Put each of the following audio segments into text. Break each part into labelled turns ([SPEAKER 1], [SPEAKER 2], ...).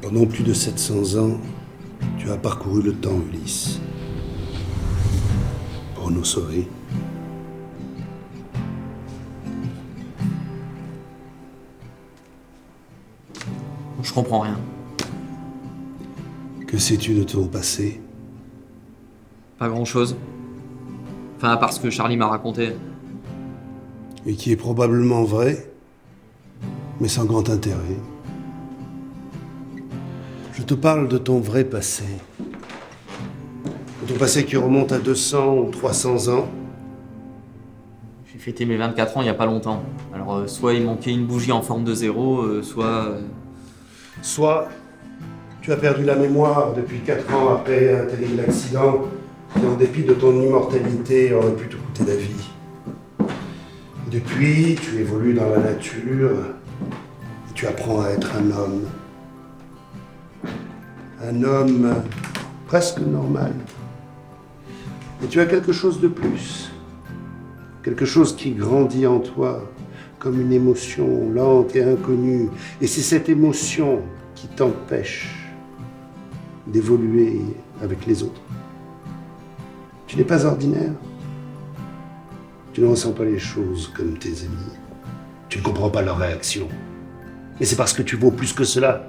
[SPEAKER 1] Pendant plus de 700 ans, tu as parcouru le temps, Ulysse, pour nous sauver.
[SPEAKER 2] Je comprends rien.
[SPEAKER 1] Que sais-tu de ton passé?
[SPEAKER 2] Pas grand-chose. Enfin, à part ce que Charlie m'a raconté.
[SPEAKER 1] Et qui est probablement vrai, mais sans grand intérêt. Je te parle de ton vrai passé. De ton passé qui remonte à 200 ou 300 ans.
[SPEAKER 2] J'ai fêté mes 24 ans il y a pas longtemps. Alors, soit il manquait une bougie en forme de zéro,
[SPEAKER 1] Soit tu as perdu la mémoire depuis 4 ans après un terrible accident qui, en dépit de ton immortalité, aurait pu te coûter la vie. Depuis, tu évolues dans la nature et tu apprends à être un homme. Un homme presque normal. Et tu as quelque chose de plus. Quelque chose qui grandit en toi comme une émotion lente et inconnue. Et c'est cette émotion qui t'empêche d'évoluer avec les autres. Tu n'es pas ordinaire. Tu ne ressens pas les choses comme tes amis. Tu ne comprends pas leurs réactions. Mais c'est parce que tu vaux plus que cela.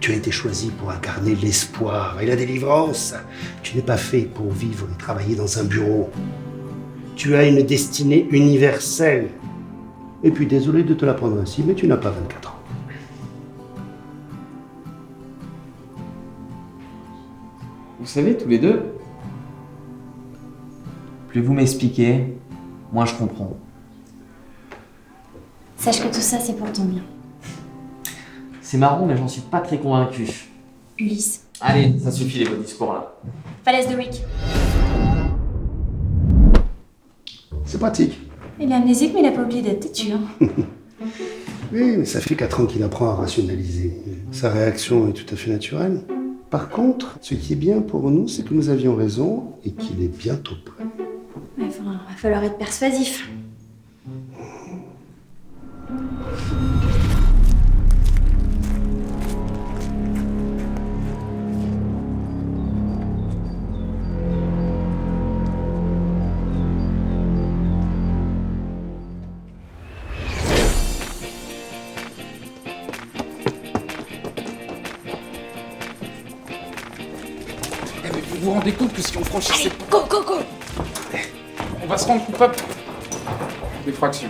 [SPEAKER 1] Tu as été choisi pour incarner l'espoir et la délivrance. Tu n'es pas fait pour vivre et travailler dans un bureau. Tu as une destinée universelle. Et puis, désolé de te l'apprendre ainsi, mais tu n'as pas 24 ans.
[SPEAKER 2] Vous savez, tous les deux, plus vous m'expliquez, moins je comprends.
[SPEAKER 3] Sache que tout ça, c'est pour ton bien.
[SPEAKER 2] C'est marrant, mais j'en suis pas très convaincu.
[SPEAKER 3] Ulysse.
[SPEAKER 2] Allez, ça suffit les beaux discours là.
[SPEAKER 3] Falaise de Rick.
[SPEAKER 1] C'est pratique.
[SPEAKER 3] Il est amnésique, mais il a pas oublié d'être têtu. Hein.
[SPEAKER 1] Oui, mais ça fait 4 ans qu'il apprend à rationaliser. Sa réaction est tout à fait naturelle. Par contre, ce qui est bien pour nous, c'est que nous avions raison et qu'il est bientôt prêt.
[SPEAKER 3] Enfin, va falloir être persuasif.
[SPEAKER 4] Vous vous rendez compte que si on franchissait...
[SPEAKER 3] Go, go, go!
[SPEAKER 4] On va se rendre coupable d'effraction.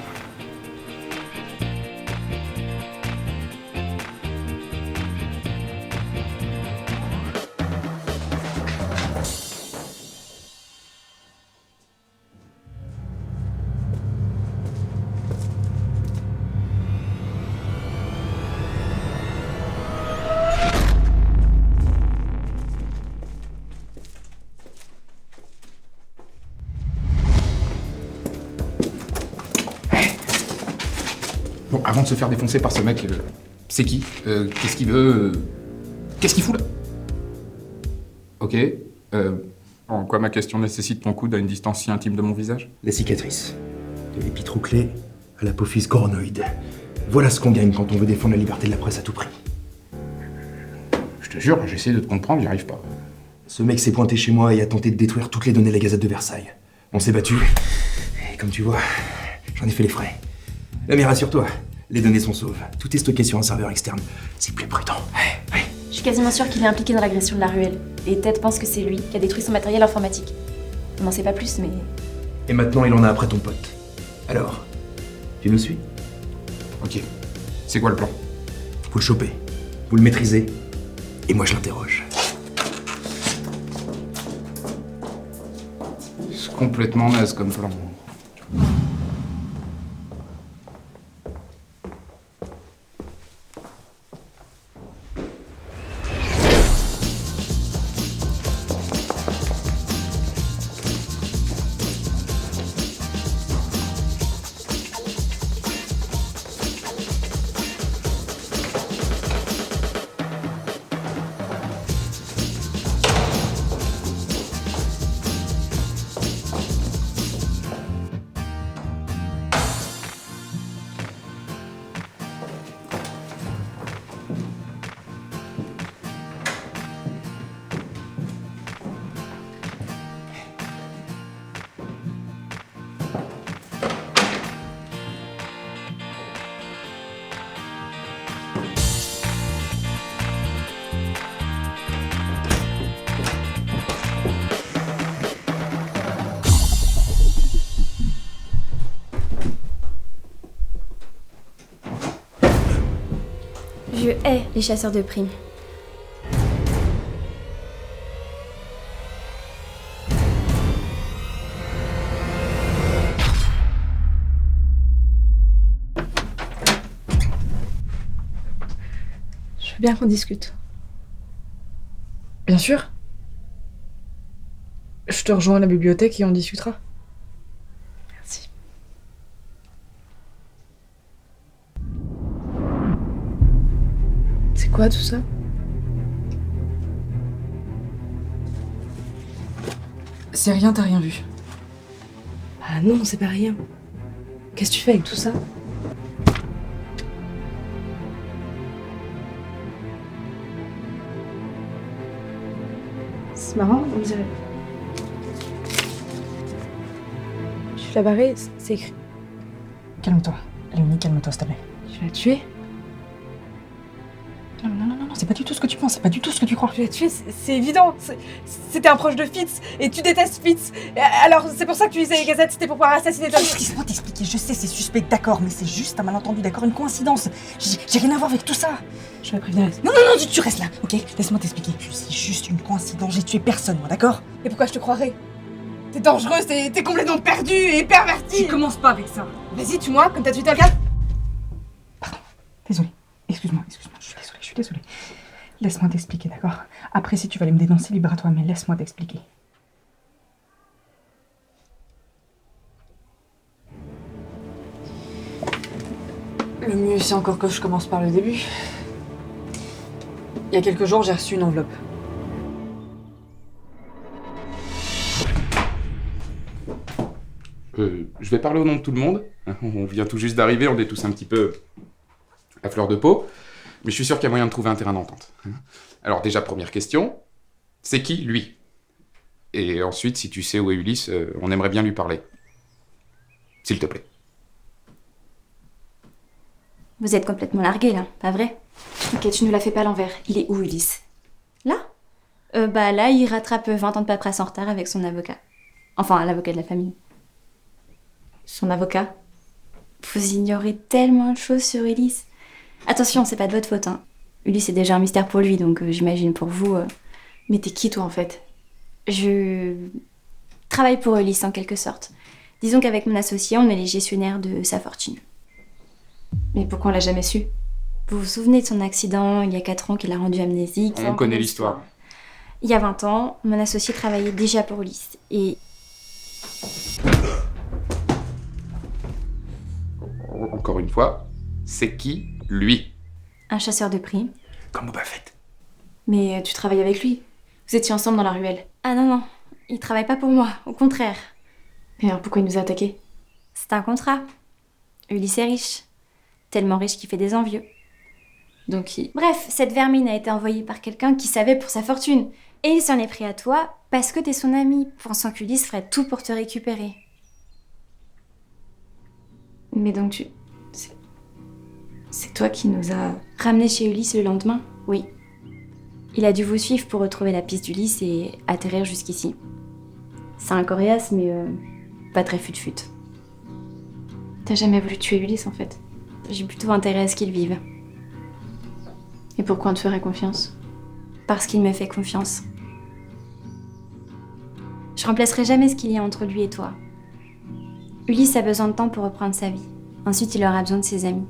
[SPEAKER 4] Bon, avant de se faire défoncer par ce mec, c'est qui? Qu'est-ce qu'il veut? Qu'est-ce qu'il fout là? Ok. En quoi ma question nécessite ton coude à une distance si intime de mon visage?
[SPEAKER 5] La cicatrice. De l'épitrouclé à l'apophyse coronoïde. Voilà ce qu'on gagne quand on veut défendre la liberté de la presse à tout prix.
[SPEAKER 4] Je te jure, j'essaie de te comprendre, j'y arrive pas.
[SPEAKER 5] Ce mec s'est pointé chez moi et a tenté de détruire toutes les données de la Gazette de Versailles. On s'est battu. Et comme tu vois, j'en ai fait les frais. Mais rassure-toi, les données sont sauves. Tout est stocké sur un serveur externe. C'est plus prudent. Ouais.
[SPEAKER 3] Je suis quasiment sûre qu'il est impliqué dans l'agression de la ruelle. Et Ted pense que c'est lui qui a détruit son matériel informatique. On n'en sait pas plus, mais...
[SPEAKER 5] Et maintenant, il en a après ton pote. Alors, tu nous suis?
[SPEAKER 4] Ok. C'est quoi le plan?
[SPEAKER 5] Vous le chopez, vous le maîtrisez, et moi je l'interroge.
[SPEAKER 4] C'est complètement naze comme plan.
[SPEAKER 3] hais les chasseurs de primes.
[SPEAKER 6] Je veux bien qu'on discute. Bien sûr. Je te rejoins à la bibliothèque et on discutera. Merci. C'est quoi tout ça? C'est rien, t'as rien vu. Ah non, c'est pas rien. Qu'est-ce que tu fais avec tout ça? C'est marrant, on dirait. Tu l'as barré, c'est écrit.
[SPEAKER 7] Calme-toi. Léonie, calme-toi, s'il te plaît.
[SPEAKER 6] Tu l'as tué?
[SPEAKER 7] Non, c'est pas du tout ce que tu penses, c'est pas du tout ce que tu crois.
[SPEAKER 6] Tu l'as tué, c'est évident. C'était un proche de Fitz, et tu détestes Fitz. Alors c'est pour ça que tu lisais les gazettes, c'était pour pouvoir assassiner Tom.
[SPEAKER 7] Laisse-moi t'expliquer, je sais, c'est suspect, d'accord, mais c'est juste un malentendu, d'accord, une coïncidence. J'ai rien à voir avec tout ça.
[SPEAKER 6] Je vais prévenir.
[SPEAKER 7] Non, tu restes là, ok? Laisse-moi t'expliquer. C'est juste une coïncidence, j'ai tué personne, moi, d'accord?
[SPEAKER 6] Et pourquoi je te croirais? T'es dangereuse, t'es complètement perdue et pervertie.
[SPEAKER 7] Tu commences pas avec ça.
[SPEAKER 6] Vas-y, tue-moi, comme t'as tué quelqu'un.
[SPEAKER 7] Désolée. Excuse-moi, je suis désolée. Laisse-moi t'expliquer, d'accord? Après, si tu vas aller me dénoncer, libre à toi, mais laisse-moi t'expliquer.
[SPEAKER 6] Le mieux, c'est encore que je commence par le début. Il y a quelques jours, j'ai reçu une enveloppe.
[SPEAKER 4] Je vais parler au nom de tout le monde. On vient tout juste d'arriver, on est tous un petit peu à fleur de peau. Mais je suis sûr qu'il y a moyen de trouver un terrain d'entente. Alors déjà, première question. C'est qui, lui? Et ensuite, si tu sais où est Ulysse, on aimerait bien lui parler. S'il te plaît.
[SPEAKER 3] Vous êtes complètement largués là, pas vrai? Ok, tu nous la fais pas à l'envers. Il est où, Ulysse? Là? Bah là, il rattrape 20 ans de paperasse en retard avec son avocat. Enfin, l'avocat de la famille. Son avocat? Vous ignorez tellement de choses sur Ulysse. Attention, c'est pas de votre faute, hein. Ulysse est déjà un mystère pour lui, donc j'imagine pour vous...
[SPEAKER 6] Mais t'es qui, toi, en fait?
[SPEAKER 3] Je travaille pour Ulysse, en quelque sorte. Disons qu'avec mon associé, on est les gestionnaires de sa fortune.
[SPEAKER 6] Mais pourquoi on l'a jamais su?
[SPEAKER 3] Vous vous souvenez de son accident, il y a 4 ans, qui l'a rendu amnésique?
[SPEAKER 4] On connaît l'histoire.
[SPEAKER 3] Il y a 20 ans, mon associé travaillait déjà pour Ulysse, et...
[SPEAKER 4] Encore une fois, c'est qui, lui?
[SPEAKER 3] Un chasseur de primes.
[SPEAKER 5] Comme Boba Fett.
[SPEAKER 3] Mais tu travailles avec lui. Vous étiez ensemble dans la ruelle. Ah non, il travaille pas pour moi, au contraire.
[SPEAKER 6] Mais alors pourquoi il nous a attaqués?
[SPEAKER 3] C'est un contrat. Ulysse est riche. Tellement riche qu'il fait des envieux.
[SPEAKER 6] Donc il...
[SPEAKER 3] Bref, cette vermine a été envoyée par quelqu'un qui savait pour sa fortune. Et il s'en est pris à toi parce que t'es son ami, pensant qu'Ulysse ferait tout pour te récupérer.
[SPEAKER 6] Mais donc tu... C'est toi qui nous as...
[SPEAKER 3] Ramené chez Ulysse le lendemain? Oui. Il a dû vous suivre pour retrouver la piste d'Ulysse et atterrir jusqu'ici. C'est un coriace, mais pas très fut-fut.
[SPEAKER 6] T'as jamais voulu tuer Ulysse, en fait?
[SPEAKER 3] J'ai plutôt intérêt à ce qu'il vive.
[SPEAKER 6] Et pourquoi on te ferait confiance?
[SPEAKER 3] Parce qu'il me fait confiance. Je remplacerai jamais ce qu'il y a entre lui et toi. Ulysse a besoin de temps pour reprendre sa vie. Ensuite, il aura besoin de ses amis.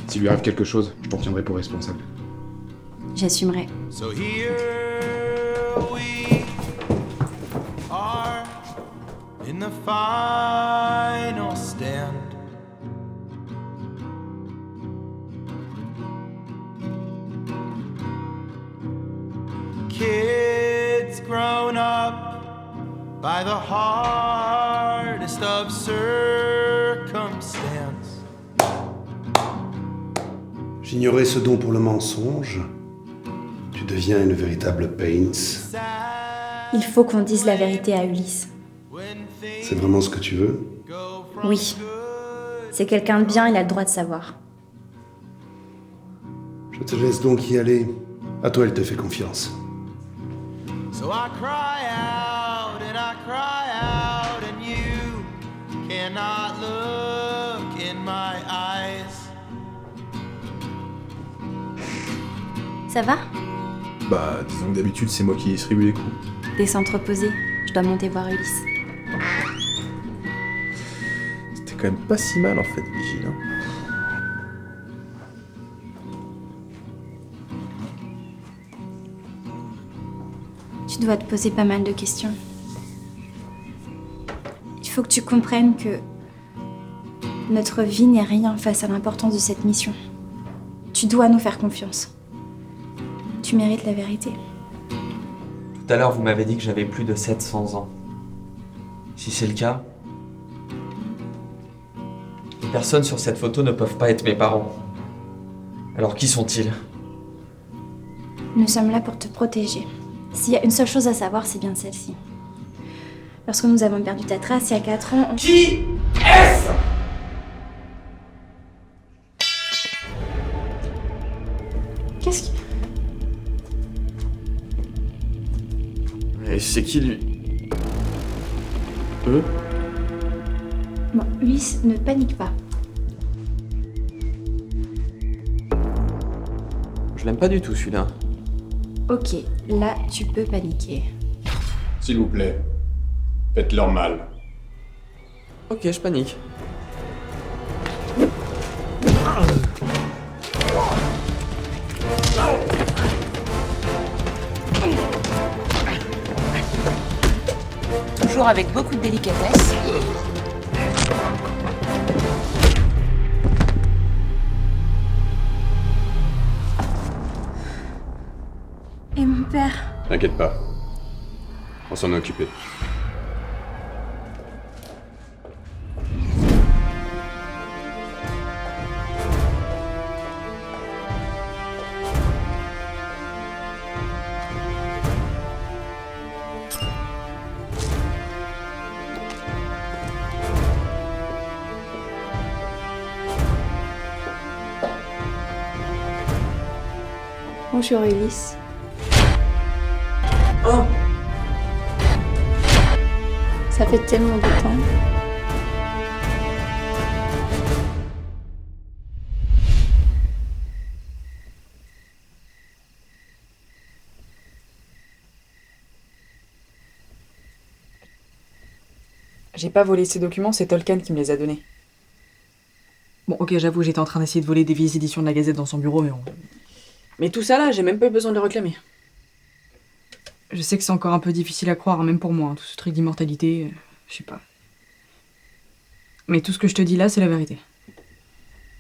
[SPEAKER 4] S'il lui arrive quelque chose, je t'en tiendrai pour responsable.
[SPEAKER 3] J'assumerai.
[SPEAKER 8] So here we are in the final stand. Kids grown up by the hardest of circumstance.
[SPEAKER 1] J'ignorais ce don pour le mensonge. Tu deviens une véritable Pains.
[SPEAKER 3] Il faut qu'on dise la vérité à Ulysse.
[SPEAKER 1] C'est vraiment ce que tu veux?
[SPEAKER 3] Oui. C'est quelqu'un de bien, il a le droit de savoir.
[SPEAKER 1] Je te laisse donc y aller. À toi, elle te fait confiance.
[SPEAKER 8] So I cry out and you cannot look in my eyes.
[SPEAKER 3] Ça va?
[SPEAKER 5] Bah, disons que d'habitude, c'est moi qui distribue les coups.
[SPEAKER 3] Descends te reposer. Je dois monter voir Ulysse.
[SPEAKER 5] C'était quand même pas si mal, en fait, Vigile. Hein.
[SPEAKER 3] Tu dois te poser pas mal de questions. Il faut que tu comprennes que notre vie n'est rien face à l'importance de cette mission. Tu dois nous faire confiance. Tu mérites la vérité.
[SPEAKER 2] Tout à l'heure, vous m'avez dit que j'avais plus de 700 ans. Si c'est le cas, les personnes sur cette photo ne peuvent pas être mes parents. Alors qui sont-ils?
[SPEAKER 3] Nous sommes là pour te protéger. S'il y a une seule chose à savoir, c'est bien celle-ci. Lorsque nous avons perdu ta trace il y a 4 ans,
[SPEAKER 2] Qui est-ce?
[SPEAKER 3] Qu'est-ce qui...
[SPEAKER 2] Et c'est qui lui? Eux?
[SPEAKER 3] Bon, Ulysse, ne panique pas.
[SPEAKER 2] Je l'aime pas du tout celui-là.
[SPEAKER 3] Ok, là, tu peux paniquer.
[SPEAKER 4] S'il vous plaît, faites-leur mal.
[SPEAKER 2] Ok, je panique.
[SPEAKER 6] Toujours avec beaucoup de délicatesse.
[SPEAKER 3] Et mon père?
[SPEAKER 4] T'inquiète pas. On s'en est occupé.
[SPEAKER 3] Bonjour Ulysse.
[SPEAKER 2] Oh!
[SPEAKER 3] Ça fait tellement de temps.
[SPEAKER 7] J'ai pas volé ces documents, c'est Tolkien qui me les a donnés. Bon, ok, j'avoue, j'étais en train d'essayer de voler des vieilles éditions de la Gazette dans son bureau, mais bon... Mais tout ça là, j'ai même pas eu besoin de les réclamer. Je sais que c'est encore un peu difficile à croire, même pour moi, hein, tout ce truc d'immortalité, je sais pas. Mais tout ce que je te dis là, c'est la vérité.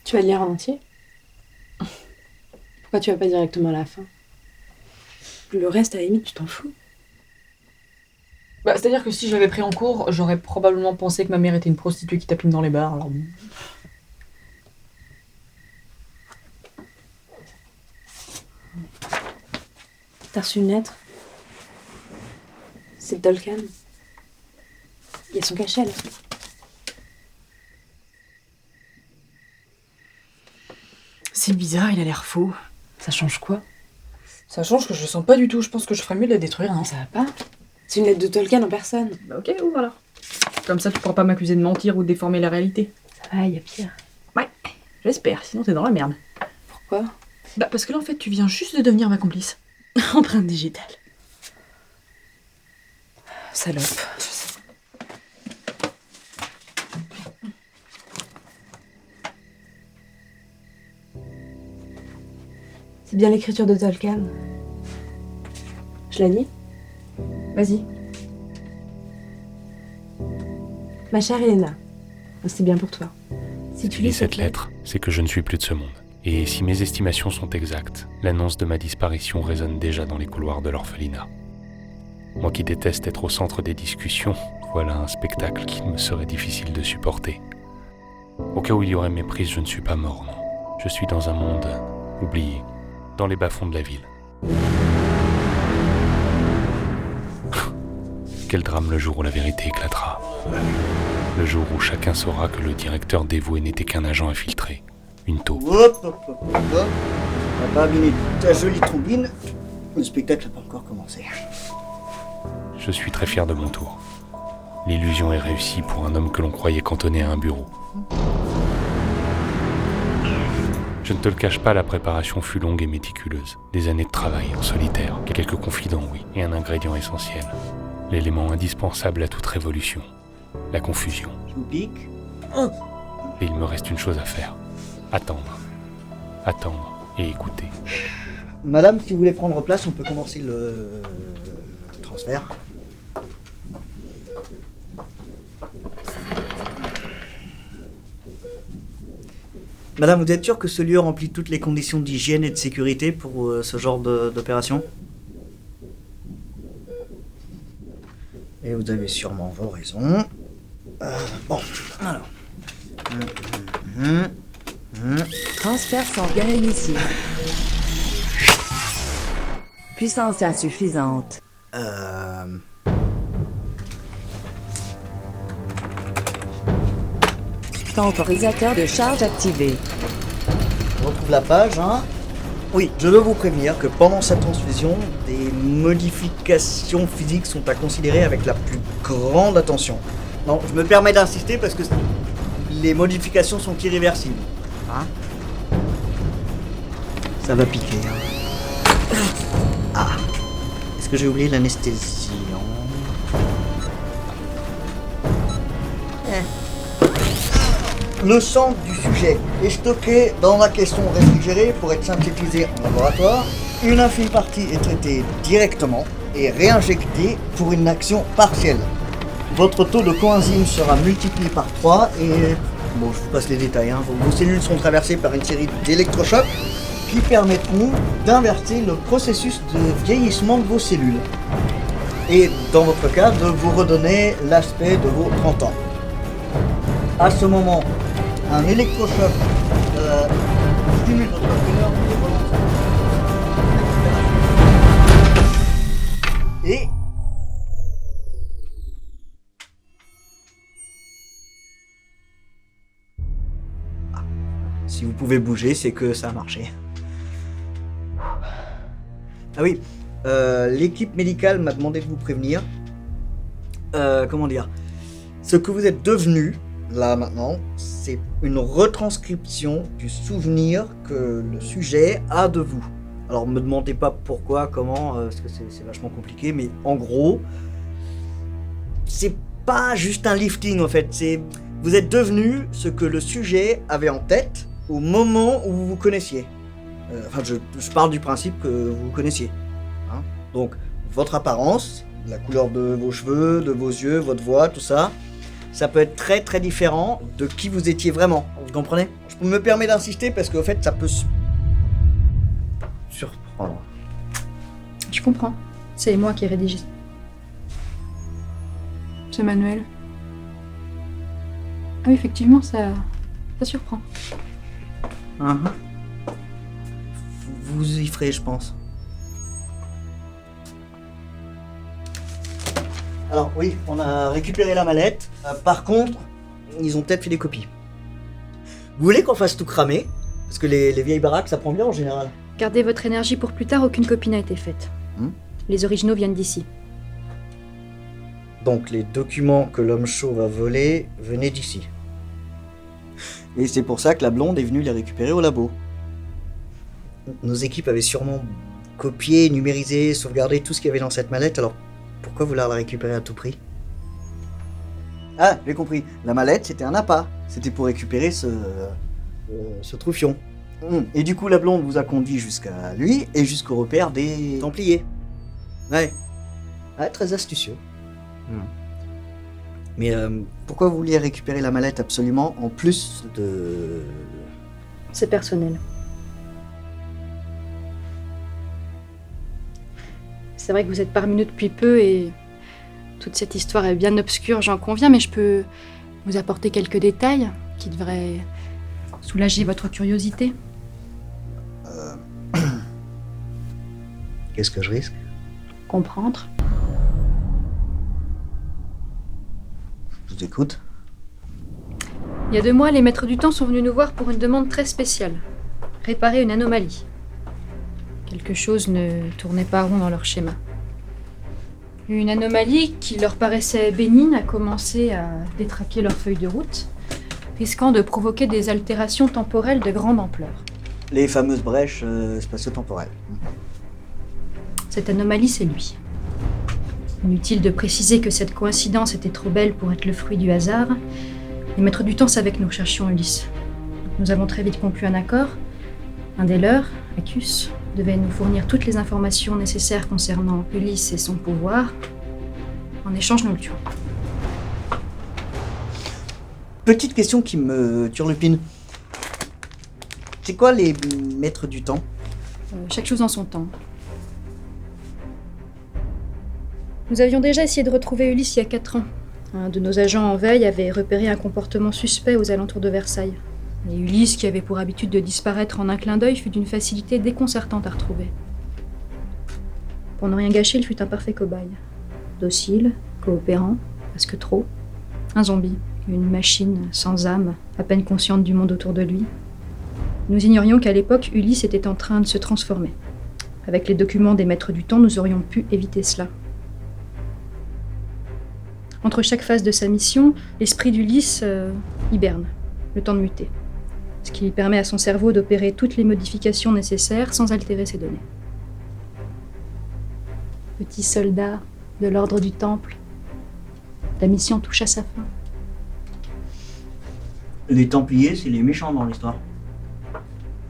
[SPEAKER 9] Tu vas le lire en entier? Pourquoi tu vas pas directement à la fin? Le reste, à la limite, tu t'en fous.
[SPEAKER 7] Bah, c'est-à-dire que si je l'avais pris en cours, j'aurais probablement pensé que ma mère était une prostituée qui tapine dans les bars, alors bon...
[SPEAKER 9] T'as reçu une lettre? C'est Tolkien. Il y a son cachet là.
[SPEAKER 7] C'est bizarre, il a l'air faux.
[SPEAKER 9] Ça change quoi?
[SPEAKER 7] Ça change que je le sens pas du tout, je pense que je ferais mieux de la détruire, hein.
[SPEAKER 9] Ça va pas? C'est une lettre de Tolkien en personne.
[SPEAKER 7] Bah ok, ouvre alors. Comme ça tu pourras pas m'accuser de mentir ou de déformer la réalité.
[SPEAKER 9] Ça va, y a pire.
[SPEAKER 7] Ouais, j'espère, sinon t'es dans la merde.
[SPEAKER 9] Pourquoi?
[SPEAKER 7] Bah parce que là en fait tu viens juste de devenir ma complice. Empreinte digitale.
[SPEAKER 9] Salope. C'est bien l'écriture de Tolkien. Je la lis?
[SPEAKER 7] Vas-y.
[SPEAKER 9] Ma chère Elena, c'est bien pour toi. Si
[SPEAKER 10] tu lis cette lettre, c'est que je ne suis plus de ce monde. Et si mes estimations sont exactes, l'annonce de ma disparition résonne déjà dans les couloirs de l'orphelinat. Moi qui déteste être au centre des discussions, voilà un spectacle qu'il me serait difficile de supporter. Au cas où il y aurait méprise, je ne suis pas mort, non. Je suis dans un monde oublié, dans les bas-fonds de la ville. Quel drame le jour où la vérité éclatera. Le jour où chacun saura que le directeur dévoué n'était qu'un agent infiltré. Une taupe.
[SPEAKER 11] Hop, hop, hop, hop. On va pas abîmer ta jolie trombine. Le spectacle n'a pas encore commencé.
[SPEAKER 10] Je suis très fier de mon tour. L'illusion est réussie pour un homme que l'on croyait cantonné à un bureau. Je ne te le cache pas, la préparation fut longue et méticuleuse. Des années de travail en solitaire, quelques confidents, oui, et un ingrédient essentiel. L'élément indispensable à toute révolution. La confusion.
[SPEAKER 11] Je vous pique.
[SPEAKER 10] Et il me reste une chose à faire. Attendre. Attendre et écouter.
[SPEAKER 11] Madame, si vous voulez prendre place, on peut commencer le transfert. Madame, vous êtes sûre que ce lieu remplit toutes les conditions d'hygiène et de sécurité pour ce genre d'opération? Et vous avez sûrement vos raisons. Bon, alors.
[SPEAKER 12] Transfert sanguin initié. Puissance insuffisante. Temporisateur de charge activé.
[SPEAKER 11] On retrouve la page, hein. Oui, je veux vous prévenir que pendant cette transfusion, des modifications physiques sont à considérer avec la plus grande attention. Non, je me permets d'insister parce que les modifications sont irréversibles. Hein? Ça va piquer. Hein. Ah. Est-ce que j'ai oublié l'anesthésie? Le sang du sujet est stocké dans la caisson réfrigérée pour être synthétisé en laboratoire. Une infime partie est traitée directement et réinjectée pour une action partielle. Votre taux de coenzyme sera multiplié par 3 et... Bon, je vous passe les détails. Hein. Vos cellules sont traversées par une série d'électrochocs qui permettront d'inverser le processus de vieillissement de vos cellules. Et dans votre cas, de vous redonner l'aspect de vos 30 ans. À ce moment, un électrochoc stimule votre cœur et si vous pouvez bouger, c'est que ça a marché. Ah oui, l'équipe médicale m'a demandé de vous prévenir. Comment dire? Ce que vous êtes devenu là maintenant, c'est une retranscription du souvenir que le sujet a de vous. Alors me demandez pas pourquoi, comment, parce que c'est vachement compliqué, mais en gros, c'est pas juste un lifting en fait, c'est vous êtes devenu ce que le sujet avait en tête au moment où vous vous connaissiez. Enfin, je parle du principe que vous vous connaissiez. Hein. Donc, votre apparence, la couleur de vos cheveux, de vos yeux, votre voix, tout ça, ça peut être très très différent de qui vous étiez vraiment. Vous comprenez? Je me permets d'insister parce qu'en fait, ça peut surprendre.
[SPEAKER 3] Je comprends. C'est moi qui rédige. Ce manuel. Ah oui, effectivement, ça surprend.
[SPEAKER 11] Vous y ferez, je pense. Alors oui, on a récupéré la mallette. Par contre, ils ont peut-être fait des copies. Vous voulez qu'on fasse tout cramer? Parce que les vieilles baraques, ça prend bien en général.
[SPEAKER 3] Gardez votre énergie pour plus tard, aucune copie n'a été faite. Les originaux viennent d'ici.
[SPEAKER 11] Donc les documents que l'homme chauve a volés venaient d'ici. Et c'est pour ça que la blonde est venue les récupérer au labo. Nos équipes avaient sûrement copié, numérisé, sauvegardé tout ce qu'il y avait dans cette mallette, alors pourquoi vouloir la récupérer à tout prix? Ah, j'ai compris. La mallette, c'était un appât. C'était pour récupérer ce troufion. Et du coup, la blonde vous a conduit jusqu'à lui et jusqu'au repère des Templiers. Ouais. Ouais, très astucieux. Mais pourquoi vous vouliez récupérer la mallette absolument en plus de...
[SPEAKER 3] C'est personnel. C'est vrai que vous êtes parmi nous depuis peu et toute cette histoire est bien obscure, j'en conviens, mais je peux vous apporter quelques détails qui devraient soulager votre curiosité.
[SPEAKER 11] Qu'est-ce que je risque?
[SPEAKER 3] Comprendre.
[SPEAKER 11] Je vous écoute.
[SPEAKER 3] Il y a 2 mois, les maîtres du temps sont venus nous voir pour une demande très spéciale. Réparer une anomalie. Quelque chose ne tournait pas rond dans leur schéma. Une anomalie qui leur paraissait bénigne a commencé à détraquer leur feuille de route, risquant de provoquer des altérations temporelles de grande ampleur.
[SPEAKER 11] Les fameuses brèches spatio-temporelles.
[SPEAKER 13] Cette anomalie, c'est lui. Inutile de préciser que cette coïncidence était trop belle pour être le fruit du hasard. Les maîtres du temps savaient que nous recherchions Ulysse. Nous avons très vite conclu un accord. Un des leurs, Acus, devait nous fournir toutes les informations nécessaires concernant Ulysse et son pouvoir. En échange, nous le tuons.
[SPEAKER 11] Petite question qui me turlupine. C'est quoi les maîtres du temps?
[SPEAKER 13] Chaque chose en son temps. Nous avions déjà essayé de retrouver Ulysse il y a 4 ans. Un de nos agents en veille avait repéré un comportement suspect aux alentours de Versailles. Et Ulysse, qui avait pour habitude de disparaître en un clin d'œil, fut d'une facilité déconcertante à retrouver. Pour ne rien gâcher, il fut un parfait cobaye. Docile, coopérant, presque trop. Un zombie, une machine sans âme, à peine consciente du monde autour de lui. Nous ignorions qu'à l'époque, Ulysse était en train de se transformer. Avec les documents des maîtres du temps, nous aurions pu éviter cela. Entre chaque phase de sa mission, l'esprit d'Ulysse hiberne, le temps de muter. Ce qui lui permet à son cerveau d'opérer toutes les modifications nécessaires sans altérer ses données. Petit soldat de l'ordre du Temple, la mission touche à sa fin.
[SPEAKER 11] Les Templiers, c'est les méchants dans l'histoire.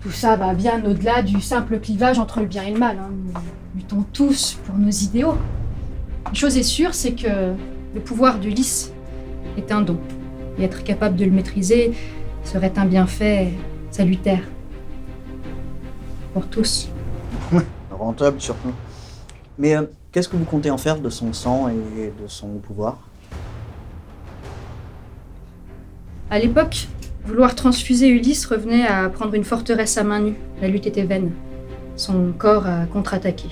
[SPEAKER 13] Tout ça va bien au-delà du simple clivage entre le bien et le mal. Nous luttons tous pour nos idéaux. Une chose est sûre, c'est que le pouvoir d'Ulysse est un don. Et être capable de le maîtriser serait un bienfait salutaire. Pour tous.
[SPEAKER 11] Rentable surtout. Mais qu'est-ce que vous comptez en faire de son sang et de son pouvoir?
[SPEAKER 13] À l'époque, vouloir transfuser Ulysse revenait à prendre une forteresse à main nue. La lutte était vaine. Son corps a contre-attaqué.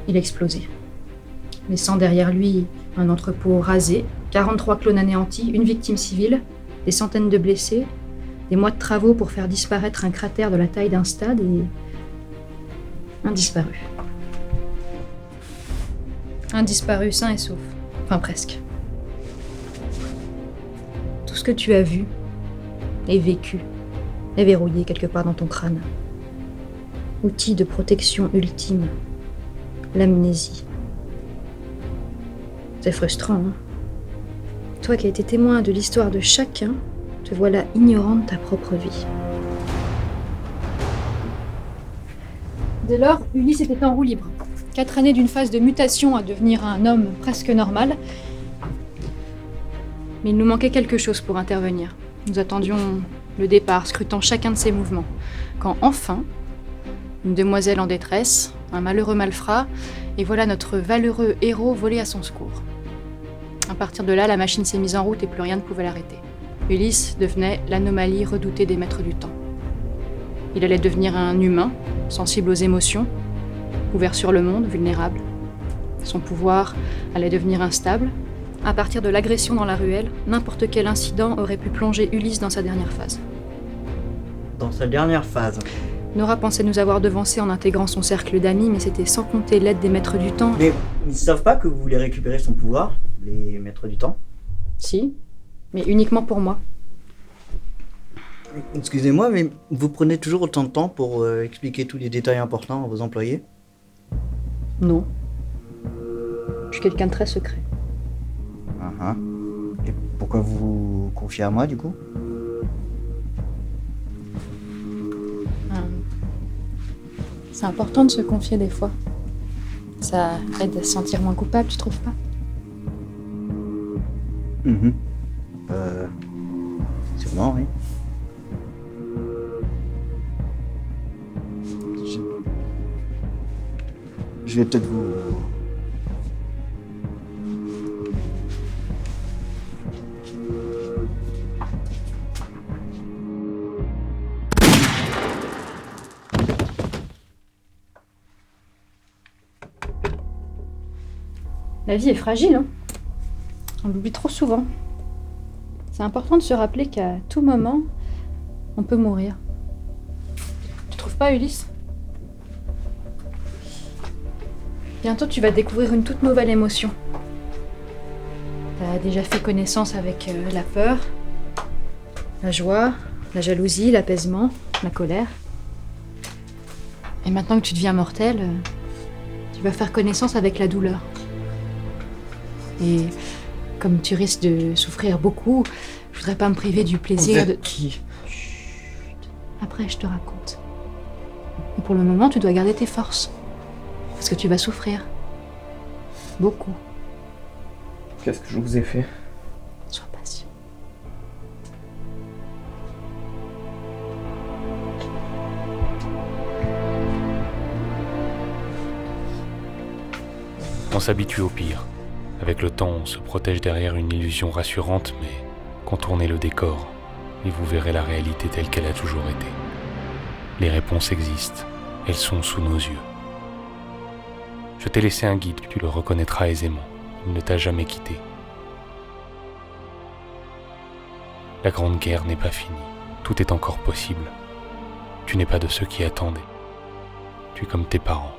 [SPEAKER 13] Il a explosé, laissant derrière lui un entrepôt rasé, 43 clones anéantis, une victime civile, des centaines de blessés, des mois de travaux pour faire disparaître un cratère de la taille d'un stade et un disparu. Un disparu sain et sauf. Enfin presque. Tout ce que tu as vu et vécu est verrouillé quelque part dans ton crâne. Outil de protection ultime. L'amnésie. C'est frustrant, hein? Toi qui as été témoin de l'histoire de chacun, te voilà ignorant de ta propre vie. Dès lors, Ulysse était en roue libre. 4 années d'une phase de mutation à devenir un homme presque normal. Mais il nous manquait quelque chose pour intervenir. Nous attendions le départ, scrutant chacun de ses mouvements. Quand enfin, une demoiselle en détresse, un malheureux malfrat, et voilà notre valeureux héros volé à son secours. À partir de là, la machine s'est mise en route et plus rien ne pouvait l'arrêter. Ulysse devenait l'anomalie redoutée des maîtres du temps. Il allait devenir un humain, sensible aux émotions, ouvert sur le monde, vulnérable. Son pouvoir allait devenir instable. À partir de l'agression dans la ruelle, n'importe quel incident aurait pu plonger Ulysse dans sa dernière phase.
[SPEAKER 11] Dans sa dernière phase.
[SPEAKER 13] Nora pensait nous avoir devancés en intégrant son cercle d'amis, mais c'était sans compter l'aide des maîtres du temps.
[SPEAKER 11] Mais ils savent pas que vous voulez récupérer son pouvoir, les maîtres du temps?
[SPEAKER 13] Si, mais uniquement pour moi.
[SPEAKER 11] Excusez-moi, mais vous prenez toujours autant de temps pour expliquer tous les détails importants à vos employés?
[SPEAKER 13] Non. Je suis quelqu'un de très secret.
[SPEAKER 11] Et pourquoi vous confiez à moi, du coup?
[SPEAKER 13] C'est important de se confier des fois. Ça aide à se sentir moins coupable, tu trouves pas?
[SPEAKER 11] Sûrement, oui. Je vais peut-être vous...
[SPEAKER 13] La vie est fragile, hein. On l'oublie trop souvent. C'est important de se rappeler qu'à tout moment, on peut mourir. Tu trouves pas, Ulysse? Bientôt, tu vas découvrir une toute nouvelle émotion. T'as déjà fait connaissance avec la peur, la joie, la jalousie, l'apaisement, la colère. Et maintenant que tu deviens mortel, tu vas faire connaissance avec la douleur. Et comme tu risques de souffrir beaucoup, je voudrais pas me priver du plaisir de...
[SPEAKER 11] Qui?
[SPEAKER 13] Chut. Après, je te raconte. Et pour le moment, tu dois garder tes forces. Parce que tu vas souffrir. Beaucoup.
[SPEAKER 2] Qu'est-ce que je vous ai fait?
[SPEAKER 13] Sois patient.
[SPEAKER 10] On s'habitue au pire. Avec le temps, on se protège derrière une illusion rassurante, mais contournez le décor et vous verrez la réalité telle qu'elle a toujours été. Les réponses existent, elles sont sous nos yeux. Je t'ai laissé un guide, tu le reconnaîtras aisément. Il ne t'a jamais quitté. La Grande Guerre n'est pas finie, tout est encore possible. Tu n'es pas de ceux qui attendaient. Tu es comme tes parents,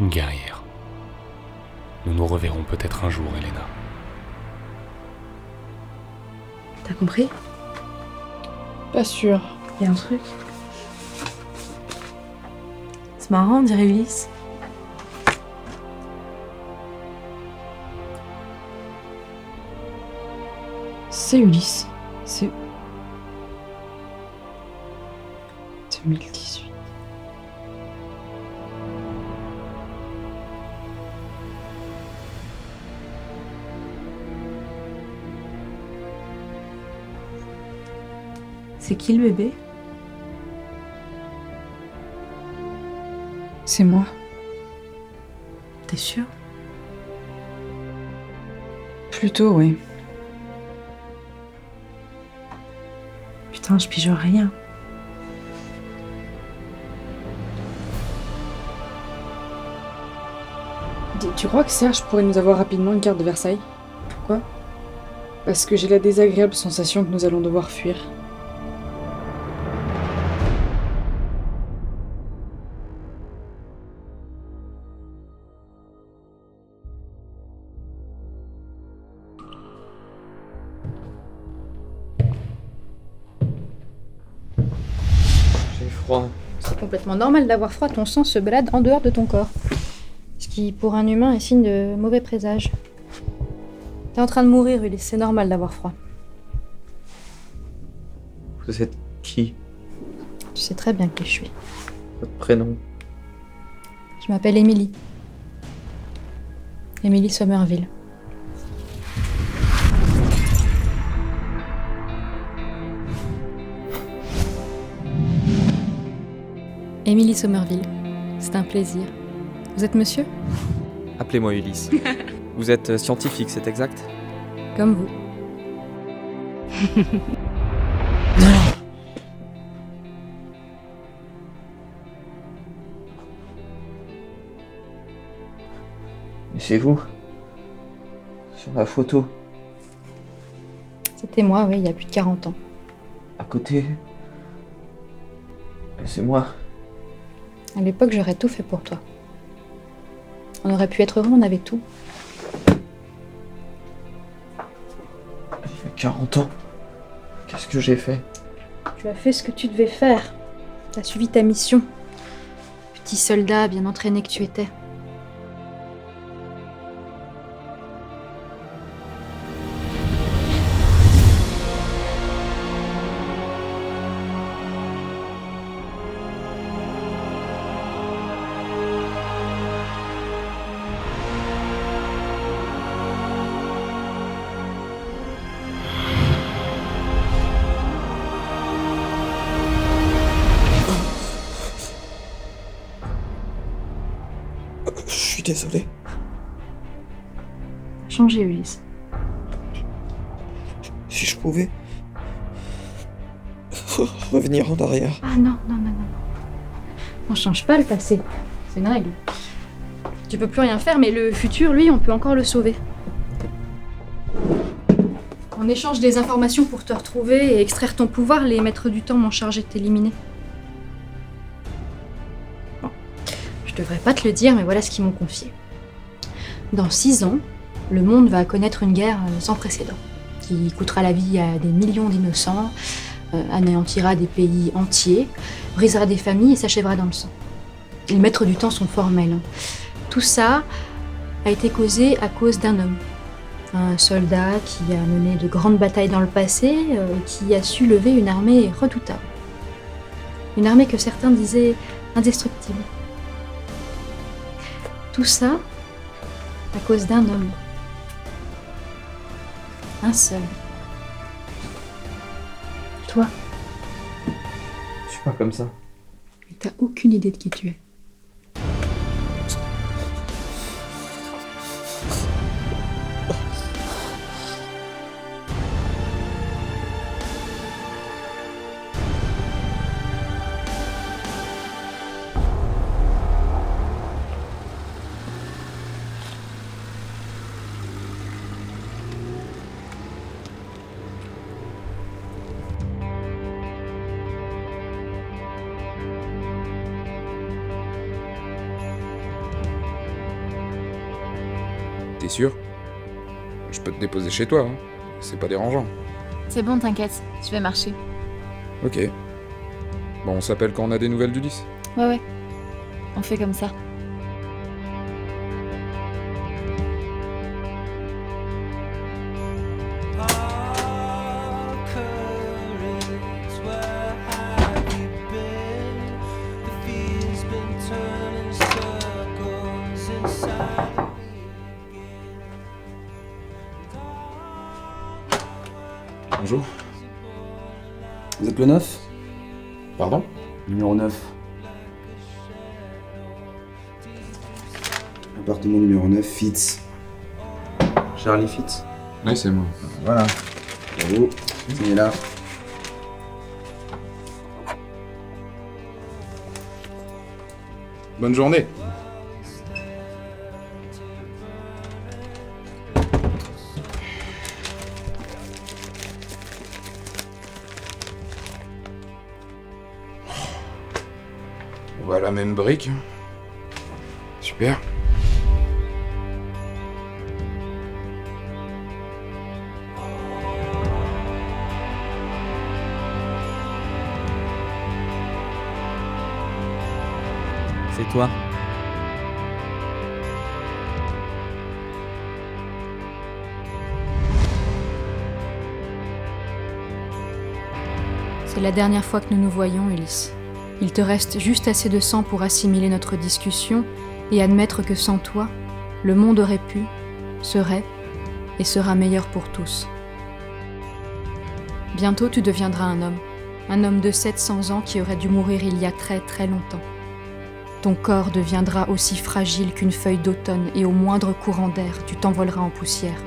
[SPEAKER 10] une guerrière. Nous nous reverrons peut-être un jour, Elena.
[SPEAKER 9] T'as compris?
[SPEAKER 7] Pas sûr.
[SPEAKER 9] Y a un truc. C'est marrant, on dirait Ulysse.
[SPEAKER 7] C'est Ulysse. C'est... 2018.
[SPEAKER 9] C'est qui le bébé?
[SPEAKER 7] C'est moi.
[SPEAKER 9] T'es sûr?
[SPEAKER 7] Plutôt, oui.
[SPEAKER 9] Putain, je pige rien.
[SPEAKER 7] Tu crois que Serge pourrait nous avoir rapidement une carte de Versailles? Pourquoi? Parce que j'ai la désagréable sensation que nous allons devoir fuir.
[SPEAKER 2] J'ai froid.
[SPEAKER 13] C'est complètement normal d'avoir froid, ton sang se balade en dehors de ton corps. Ce qui, pour un humain, est signe de mauvais présage. T'es en train de mourir, Ulysse, c'est normal d'avoir froid.
[SPEAKER 2] Vous êtes qui?
[SPEAKER 13] Tu sais très bien qui je suis.
[SPEAKER 2] Votre prénom?
[SPEAKER 13] Je m'appelle Émilie. Émilie Somerville. Émilie Somerville, c'est un plaisir. Vous êtes monsieur?
[SPEAKER 2] Appelez-moi Ulysse. Vous êtes scientifique, c'est exact?
[SPEAKER 13] Comme vous.
[SPEAKER 2] Mais c'est vous? Sur la photo?
[SPEAKER 13] C'était moi, oui, il y a plus de 40 ans.
[SPEAKER 2] À côté? Mais c'est moi.
[SPEAKER 13] À l'époque, j'aurais tout fait pour toi. On aurait pu être heureux, on avait tout.
[SPEAKER 2] Il y a 40 ans. Qu'est-ce que j'ai fait?
[SPEAKER 13] Tu as fait ce que tu devais faire. T'as suivi ta mission. Petit soldat bien entraîné que tu étais.
[SPEAKER 11] Je suis désolé.
[SPEAKER 13] Changez, Ulysse.
[SPEAKER 11] Si je pouvais revenir en arrière.
[SPEAKER 13] Ah non, non, non, non. On change pas le passé. C'est une règle. Tu peux plus rien faire, mais le futur, lui, on peut encore le sauver. En échange des informations pour te retrouver et extraire ton pouvoir, les maîtres du temps m'ont chargé de t'éliminer. Bon, je devrais pas te le dire, mais voilà ce qu'ils m'ont confié. Dans 6 ans, le monde va connaître une guerre sans précédent, qui coûtera la vie à des millions d'innocents, anéantira des pays entiers, brisera des familles et s'achèvera dans le sang. Les maîtres du temps sont formels. Tout ça a été causé à cause d'un homme. Un soldat qui a mené de grandes batailles dans le passé, qui a su lever une armée redoutable. Une armée que certains disaient indestructible. Tout ça à cause d'un homme. Un seul. Toi.
[SPEAKER 2] Je suis pas comme ça.
[SPEAKER 13] Et t'as aucune idée de qui tu es.
[SPEAKER 4] T'es sûr? Je peux te déposer chez toi, hein. C'est pas dérangeant.
[SPEAKER 3] C'est bon, t'inquiète, je vais marcher.
[SPEAKER 4] Ok. Bon, on s'appelle quand on a des nouvelles d'Ulysse.
[SPEAKER 3] Ouais, on fait comme ça.
[SPEAKER 5] Bonjour. Vous êtes le 9?
[SPEAKER 4] Pardon?
[SPEAKER 5] Numéro 9. Appartement numéro 9, Fitz. Charlie Fitz.
[SPEAKER 4] Ouais, c'est moi.
[SPEAKER 5] Voilà. Bravo. Signez là.
[SPEAKER 4] Bonne journée. On va à la même brique. Super.
[SPEAKER 2] C'est toi.
[SPEAKER 13] C'est la dernière fois que nous nous voyons, Ulysse. Il te reste juste assez de sang pour assimiler notre discussion et admettre que sans toi, le monde aurait pu, serait et sera meilleur pour tous. Bientôt tu deviendras un homme de 700 ans qui aurait dû mourir il y a très très longtemps. Ton corps deviendra aussi fragile qu'une feuille d'automne et au moindre courant d'air, tu t'envoleras en poussière.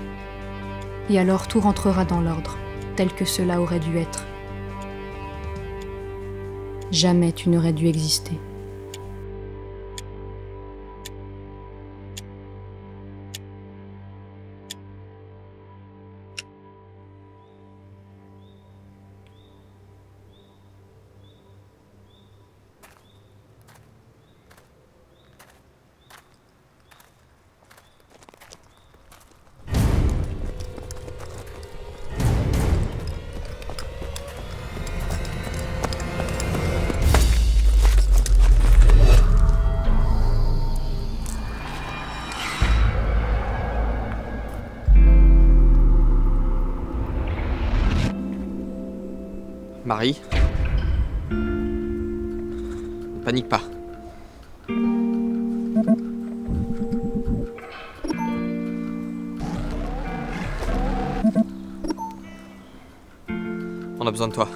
[SPEAKER 13] Et alors tout rentrera dans l'ordre, tel que cela aurait dû être. Jamais tu n'aurais dû exister.
[SPEAKER 2] Marie. Panique pas. On a besoin de toi.